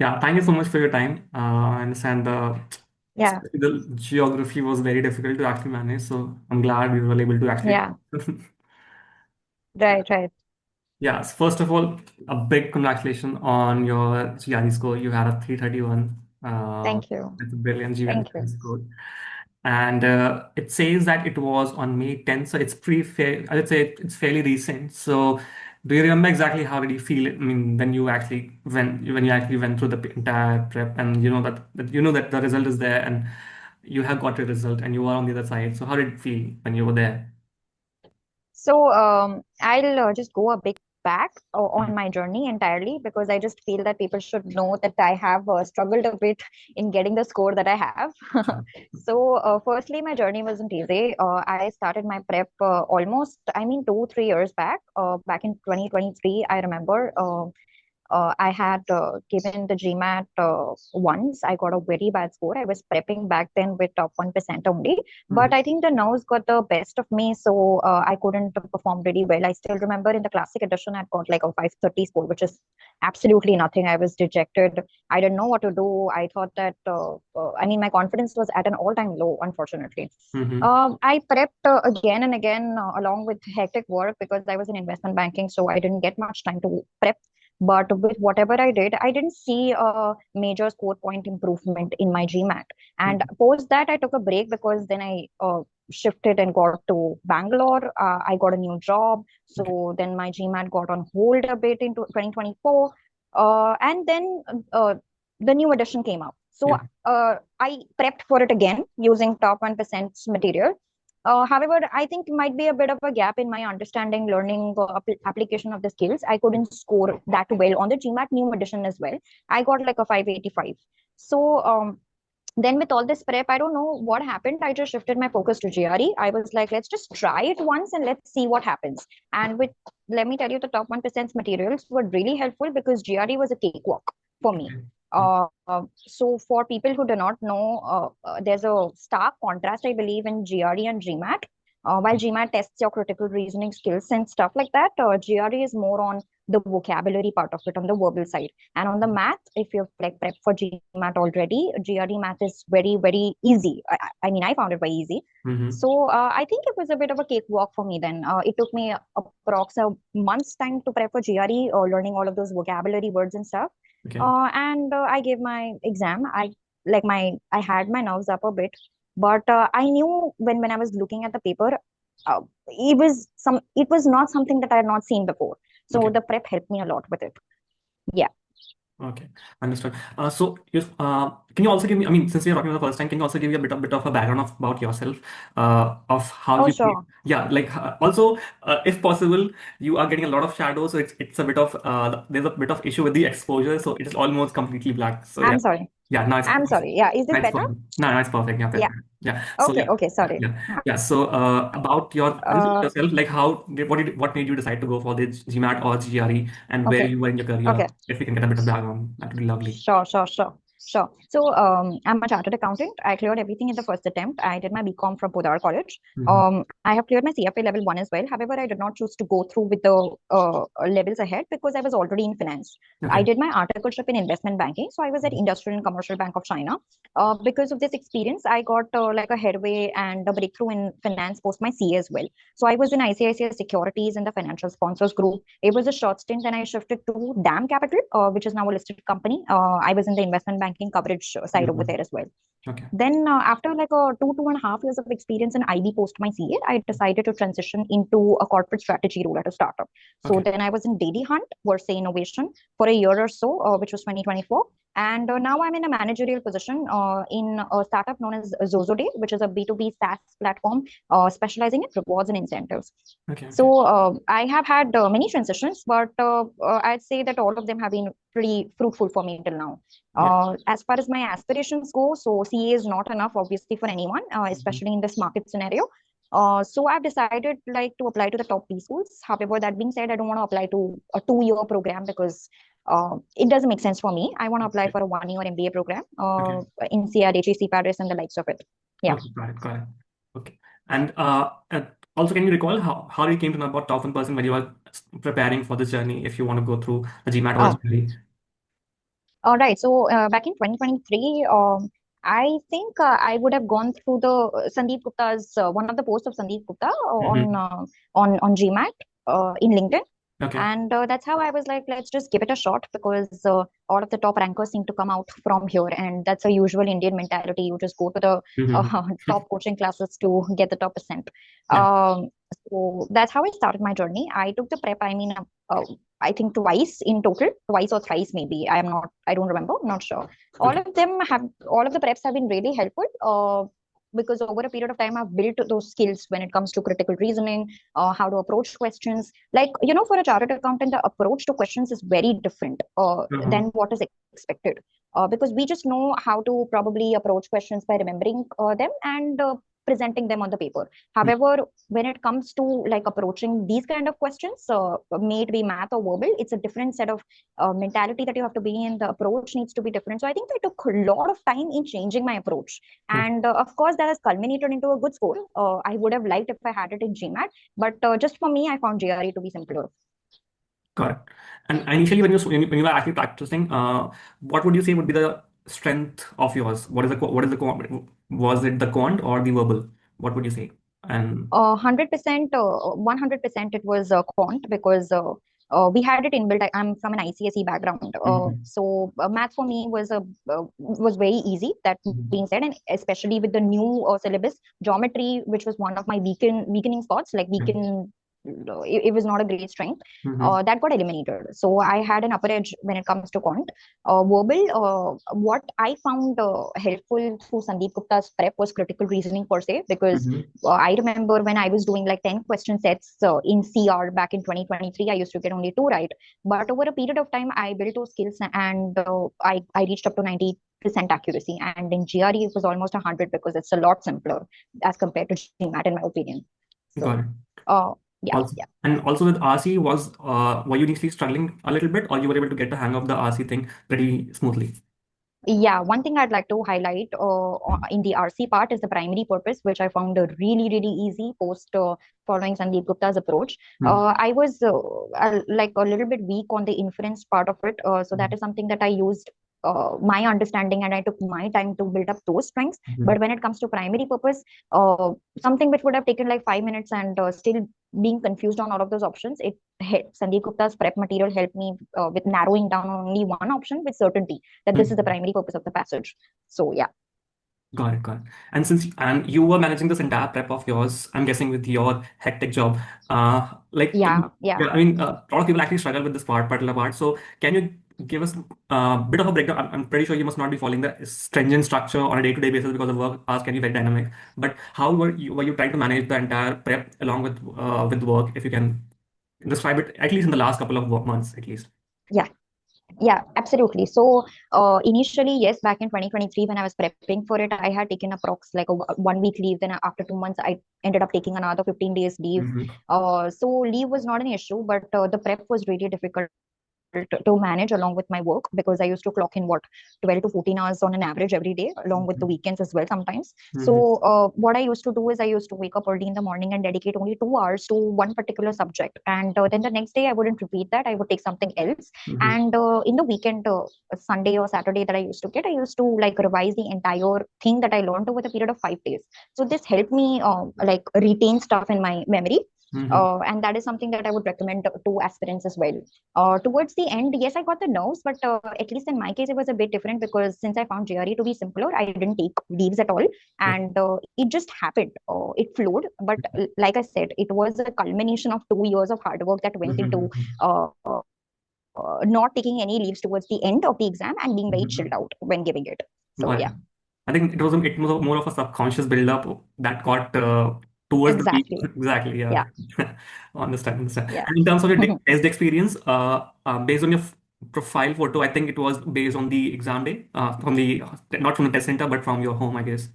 Yeah, thank you so much for your time. I understand Yeah, the geography was very difficult to actually manage, so I'm glad we were able to actually. yeah, Yeah. right, right. Yes, first of all, a big congratulations on your GRE score. You had a 331. Thank you. It's a brilliant GRE Thank you. score. And it says that it was on May 10th, so it's pretty fair. I would say it's fairly recent. So, do you remember exactly how did you feel? I mean, when you actually went through the entire prep, and you know that the result is there, and you have got a result, and you are on the other side. So, how did it feel when you were there? So, I'll just go a bit back on my journey entirely because I just feel that people should know that I have struggled a bit in getting the score that I have. Sure. So, firstly, my journey wasn't easy. I started my prep almost, I mean, 2, 3 years back. Back in 2023, I remember. I had given the GMAT once. I got a very bad score. I was prepping back then with top 1% only. But Mhm. I think the nerves got the best of me. So I couldn't perform really well. I still remember in the classic edition, I got like a 530 score, which is absolutely nothing. I was dejected. I didn't know what to do. I thought that, I mean, my confidence was at an all time low, unfortunately. Mhm. I prepped again and again along with hectic work because I was in investment banking, so I didn't get much time to prep. But with whatever I did, I didn't see a major score point improvement in my GMAT. And Mhm. post that, I took a break because then I shifted and got to Bangalore. I got a new job. Okay. So then my GMAT got on hold a bit in 2024. And then the new edition came up. So Yeah. I prepped for it again using top 1% material. However, I think it might be a bit of a gap in my understanding, learning, application of the skills. I couldn't score that well on the GMAT new edition as well. I got like a 585. So then with all this prep, I don't know what happened. I just shifted my focus to GRE. I was like, let's just try it once and let's see what happens. And with, let me tell you, the top 1% materials were really helpful because GRE was a cakewalk for me. Okay. So for people who do not know, there's a stark contrast, I believe, in GRE and GMAT. While GMAT tests your critical reasoning skills and stuff like that, GRE is more on the vocabulary part of it, on the verbal side. And on the math, if you've like prepped for GMAT already, GRE math is very, very easy. I mean, I found it very easy. Mhm. So I think it was a bit of a cakewalk for me then. It took me approx a month's time to prep for GRE, learning all of those vocabulary words and stuff. Okay. And I gave my exam. I had my nerves up a bit, but I knew when I was looking at the paper, it was not something that I had not seen before. So Okay. the prep helped me a lot with it. Yeah. Okay, understood. So, can you also give me, I mean, since you're talking for the first time, can you also give me a bit of a background about yourself, of how Oh, you, sure. yeah, like also, if possible, you are getting a lot of shadows, so it's a bit of, there's a bit of issue with the exposure, so it is almost completely black. So yeah, I'm sorry. yeah, now I'm sorry. Yeah. Is this it's better? perfect. No, it's perfect. Yeah, Yeah. perfect. Yeah. So Okay. yeah, Okay. yeah, Sorry. yeah, yeah. So about Uh, yourself, like what made you decide to go for the GMAT or GRE, and where okay. you were in your career? Okay. If we can get a bit of background, that would be lovely. Sure, sure, sure, sure. So, I'm a chartered accountant. I cleared everything in the first attempt. I did my BCom from Podar College. Mm-hmm. I have cleared my CFA level 1 as well. However, I did not choose to go through with the levels ahead because I was already in finance. I Okay. did my articleship in investment banking. So, I was at Industrial and Commercial Bank of China. Because of this experience, I got like a headway and a breakthrough in finance post my CA as well. So, I was in ICICI Securities in the financial sponsors group. It was a short stint, then I shifted to DAM Capital, which is now a listed company. I was in the investment banking coverage side over Mhm. there as well. Okay. Then, after like 2.5 years of experience in IB post my CA, I decided to transition into a corporate strategy role at a startup. So Okay. then I was in Daily Hunt, Verse Innovation, for a year or so, which was 2024. And now I'm in a managerial position in a startup known as ZozoDay, which is a B2B SaaS platform specializing in rewards and incentives. Okay. Okay. So I have had many transitions, but I'd say that all of them have been pretty fruitful for me till now. Yeah. As far as my aspirations go, so CA is not enough, obviously, for anyone, Mhm. especially in this market scenario. So I've decided like to apply to the top B schools. However, that being said, I don't want to apply to a 2 year program because it doesn't make sense for me. I want to apply Okay. for a 1 year MBA program, Okay. INSEAD, HEC, Paris, and the likes of it. Yeah. Okay. Got it. Got it. Okay. And also, can you recall how you came to know about top 1% when you were preparing for this journey? If you want to go through the GMAT or Oh, GRE. All right. So back in 2023, I think I would have gone through the Sandeep Gupta's one of the posts of Sandeep Gupta Hmm. on GMAT in LinkedIn, Okay. and that's how I was like, let's just give it a shot because all of the top rankers seem to come out from here, and that's a usual Indian mentality. You just go to the Hmm. top coaching classes to get the top percent. Yeah. So that's how I started my journey. I took the prep. Uh, I think twice in total, twice or thrice maybe. I don't remember, I'm not sure. Okay. All of the preps have been really helpful. Because over a period of time, I've built those skills when it comes to critical reasoning, how to approach questions. Like, for a chartered accountant, the approach to questions is very different Uh-huh. than what is expected. Because we just know how to probably approach questions by remembering them and presenting them on the paper. However, when it comes to like approaching these kind of questions, may it be math or verbal, it's a different set of mentality that you have to be in. The approach needs to be different. So I think I took a lot of time in changing my approach, Okay. and of course that has culminated into a good score. I would have liked if I had it in GMAT, but just for me, I found GRE to be simpler. Got it. And initially, when you were actually practicing, what would you say would be the strength of yours? What is the was it the quant or the verbal? What would you say? And 100%, 100% it was quant because we had it inbuilt. I'm from an ICSE background, Mhm. so math for me was very easy. That Mhm. being said, and especially with the new syllabus, geometry, which was one of my weakening spots, like weaken, it was not a great strength. Mhm. That got eliminated. So I had an upper edge when it comes to quant. Verbal, what I found helpful through Sandeep Gupta's prep was critical reasoning per se, because Mhm. I remember when I was doing like 10 question sets in CR back in 2023, I used to get only two right. But over a period of time, I built those skills and I reached up to 90% accuracy. And in GRE, it was almost 100 because it's a lot simpler as compared to GMAT, in my opinion. So, Got it. uh, yeah, Also, yeah. and also with RC, were you initially struggling a little bit, or you were able to get the hang of the RC thing pretty smoothly? Yeah, one thing I'd like to highlight in the RC part is the primary purpose, which I found really, really easy post following Sandeep Gupta's approach. I was like a little bit weak on the inference part of it. So that Mhm. is something that I used my understanding and I took my time to build up those strengths. But Mhm. when it comes to primary purpose, something which would have taken like 5 minutes and still being confused on all of those options, Sandeep Gupta's prep material helped me with narrowing down on only one option with certainty that this is the Mhm. primary purpose of the passage. So yeah, Got it, got it. And you were managing this entire prep of yours, I'm guessing with your hectic job. Like, yeah, yeah, yeah, I mean, a lot of people actually struggle with this particular part. So, can you give us a bit of a breakdown? I'm pretty sure you must not be following the stringent structure on a day-to-day basis because the work hours can be very dynamic. But how were you trying to manage the entire prep along with work? If you can describe it, at least in the last couple of months, at least. yeah. Yeah, absolutely. So, initially, yes, back in 2023, when I was prepping for it, I had taken approx like a 1 week leave. Then after 2 months, I ended up taking another 15 days leave. Hmm. So leave was not an issue, but the prep was really difficult to manage along with my work because I used to clock in 12 to 14 hours on an average every day, along with the weekends as well sometimes. Hmm. So, what I used to do is I used to wake up early in the morning and dedicate only 2 hours to one particular subject. And then the next day, I wouldn't repeat that. I would take something else. Hmm. And in the weekend, Sunday or Saturday that I used to get, I used to like revise the entire thing that I learned over the period of 5 days. So, this helped me like retain stuff in my memory. Hmm. And that is something that I would recommend to aspirants as well. Towards the end, yes, I got the nerves, but at least in my case, it was a bit different because since I found GRE to be simpler, I didn't take leaves at all, and it just happened. It flowed, but like I said, it was a culmination of 2 years of hard work that went into Hmm. not taking any leaves towards the end of the exam and being very chilled Hmm. out when giving it. So Got yeah, it. I think it was more of a subconscious build-up that got towards the peak. exactly. Exactly, yeah. Yeah, Understand. yeah. And in terms of your test experience, based on your profile photo, I think it was based on the exam day, from the not from the test center, but from your home, I guess.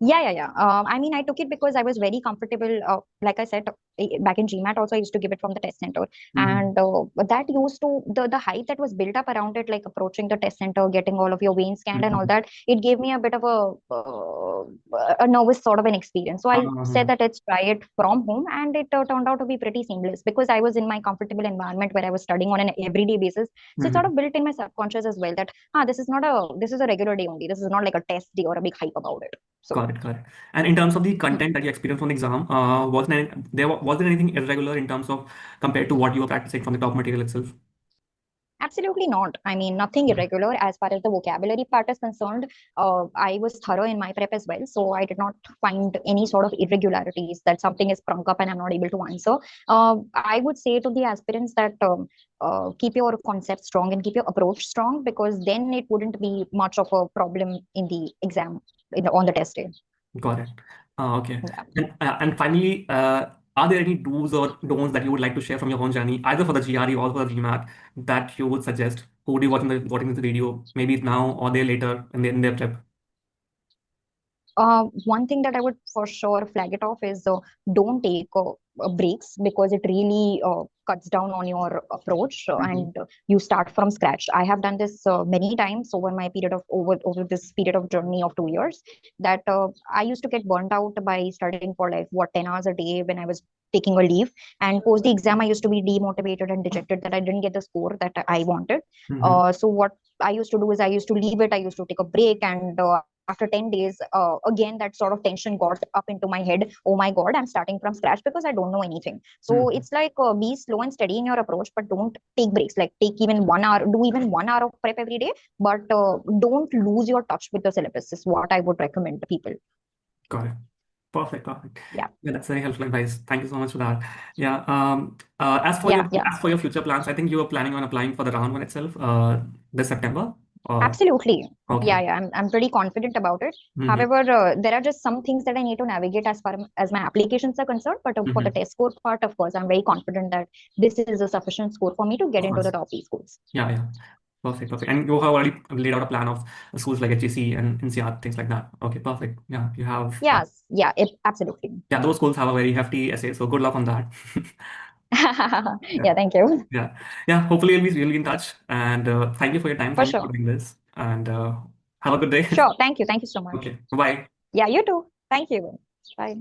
Yeah, yeah, yeah. I mean, I took it because I was very comfortable. Like I said, back in GMAT also I used to give it from the test center, Mm-hmm. and that used to the hype that was built up around it, like approaching the test center, getting all of your veins scanned and all Mm-hmm. that. It gave me a bit of a nervous sort of an experience. So I said Uh-huh. that let's try it from home, and it turned out to be pretty seamless because I was in my comfortable environment where I was studying on an everyday basis. So it sort Mm-hmm. of built in my subconscious as well that this is a regular day only. This is not like a test day or a big hype about it. So. Got it, got it. And in terms of the Hmm. content that you experienced on the exam, was there anything irregular in terms of compared to what you were practicing from the top material itself? Absolutely not. I mean, nothing irregular as far as the vocabulary part is concerned. I was thorough in my prep as well, so I did not find any sort of irregularities that something is sprung up and I'm not able to answer. I would say to the aspirants that keep your concept strong and keep your approach strong, because then it wouldn't be much of a problem in the exam, on the test day. Got it. Okay. Yeah. And finally, are there any do's or don'ts that you would like to share from your own journey, either for the GRE or for the GMAT, that you would suggest? Who would be watching this video, maybe now or there later in their prep? One thing that I would for sure flag it off is don't take breaks, because it really cuts down on your approach, Mm-hmm. and you start from scratch. I have done this many times over my period of over this period of journey of 2 years. That I used to get burnt out by studying for like what 10 hours a day when I was taking a leave, and post the exam I used to be demotivated and dejected that I didn't get the score that I wanted. Mm-hmm. So what I used to do is I used to leave it. I used to take a break, and after 10 days, again that sort of tension got up into my head. Oh my god, I'm starting from scratch because I don't know anything. So Mm-hmm. it's like, be slow and steady in your approach, but don't take breaks. Like take even 1 hour, do even 1 hour of prep every day, but don't lose your touch with the syllabus is what I would recommend to people. Got it. Perfect, perfect. Yeah. Yeah, that's very helpful advice. Thank you so much for that. Yeah. Yeah. Yeah. As for your future plans, I think you were planning on applying for the round one itself, this September. Absolutely. Yeah, Okay. yeah. I'm pretty confident about it. Mm-hmm. However, there are just some things that I need to navigate as far as my applications are concerned. But for the Mm-hmm. test score part, of course, I'm very confident that this is a sufficient score for me to get Of into the course. top E schools. Yeah, yeah. Perfect, perfect. And you have already laid out a plan of schools like HEC and INSEAD, things like that. Okay, perfect. Yeah, you have. Yes. Yeah. Absolutely. Yeah, those schools have a very hefty essay, so good luck on that. Yeah, Yeah. Thank you. yeah, yeah. Hopefully, we'll be in touch. And thank you for your time. For Thank you for sure. doing this. And have a good day. Sure. Thank you. Thank you so much. Okay, bye. Yeah. You too. Thank you. Bye.